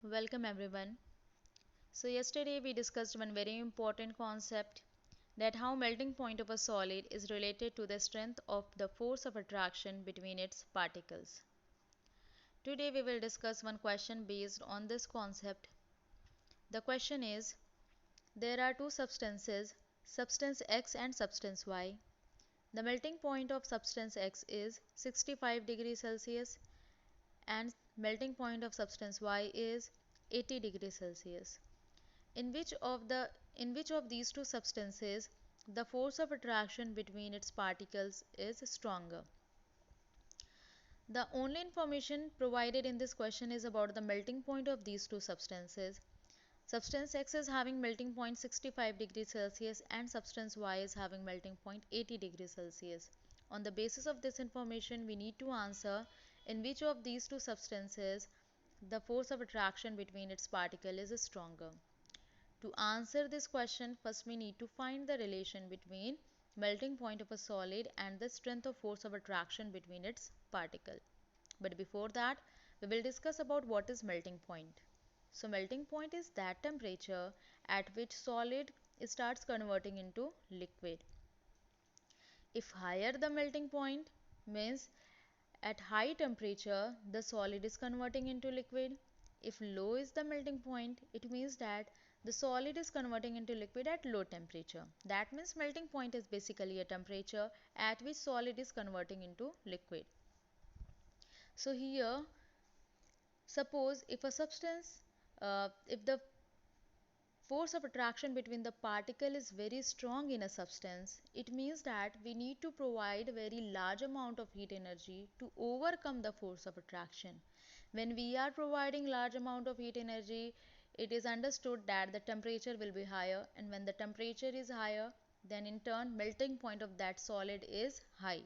Welcome everyone. So yesterday we discussed one very important concept, that how melting point of a solid is related to the strength of the force of attraction between its particles. Today we will discuss one question based on this concept. The question is, there are two substances, substance X and substance Y. The melting point of substance X is 65 degrees Celsius and melting point of substance Y is 80 degrees Celsius. In which of these two substances the force of attraction between its particles is stronger? The only information provided in this question is about the melting point of these two substances. Substance X is having melting point 65 degrees Celsius and substance Y is having melting point 80 degrees Celsius. On the basis of this information, we need to answer in which of these two substances the force of attraction between its particle is stronger. To answer this question, first we need to find the relation between melting point of a solid and the strength of force of attraction between its particle. But before that, we will discuss about what is melting point. So melting point is that temperature at which solid starts converting into liquid. If higher the melting point, means at high temperature the solid is converting into liquid. If low is the melting point, it means that the solid is converting into liquid at low temperature. That means melting point is basically a temperature at which solid is converting into liquid. So here, suppose if a substance, if the force of attraction between the particle is very strong in a substance, it means that we need to provide very large amount of heat energy to overcome the force of attraction. When we are providing large amount of heat energy, it is understood that the temperature will be higher, and when the temperature is higher, then in turn melting point of that solid is high.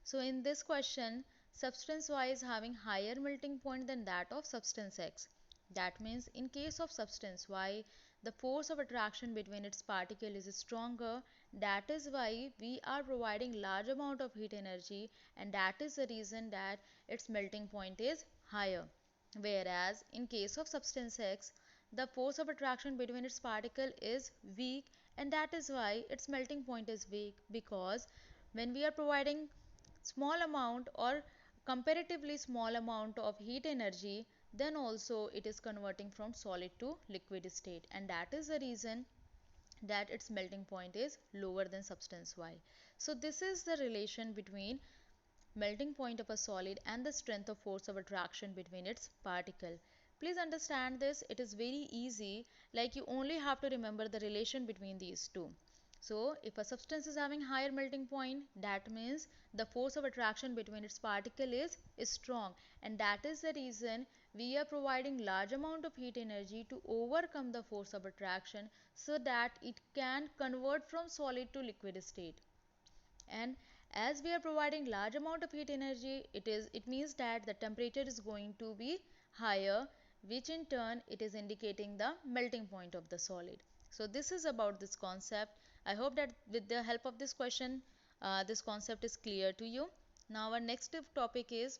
So in this question, substance Y is having higher melting point than that of substance X. That means in case of substance Y, the force of attraction between its particle is stronger. That is why we are providing large amount of heat energy, and that is the reason that its melting point is higher. Whereas in case of substance X, the force of attraction between its particle is weak, and that is why its melting point is weak, because when we are providing small amount or comparatively small amount of heat energy, then also it is converting from solid to liquid state, and that is the reason that its melting point is lower than substance Y. So this is the relation between melting point of a solid and the strength of force of attraction between its particle. Please understand this, it is very easy, like you only have to remember the relation between these two. So if a substance is having higher melting point, that means the force of attraction between its particle is strong, and that is the reason we are providing large amount of heat energy to overcome the force of attraction so that it can convert from solid to liquid state. And as we are providing large amount of heat energy, it means that the temperature is going to be higher, which in turn it is indicating the melting point of the solid. So this is about this concept. I hope that with the help of this question, this concept is clear to you. Now our next topic is,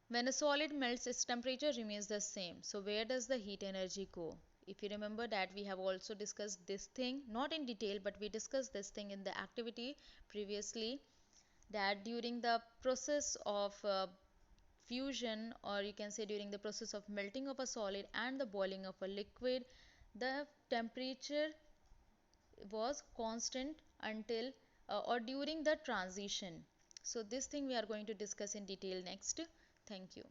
when a solid melts, its temperature remains the same. So where does the heat energy go? If you remember that we have also discussed this thing, not in detail, but we discussed this thing in the activity previously, that during the process of fusion, or you can say during the process of melting of a solid and the boiling of a liquid, the temperature was constant until or during the transition. So this thing we are going to discuss in detail next. Thank you.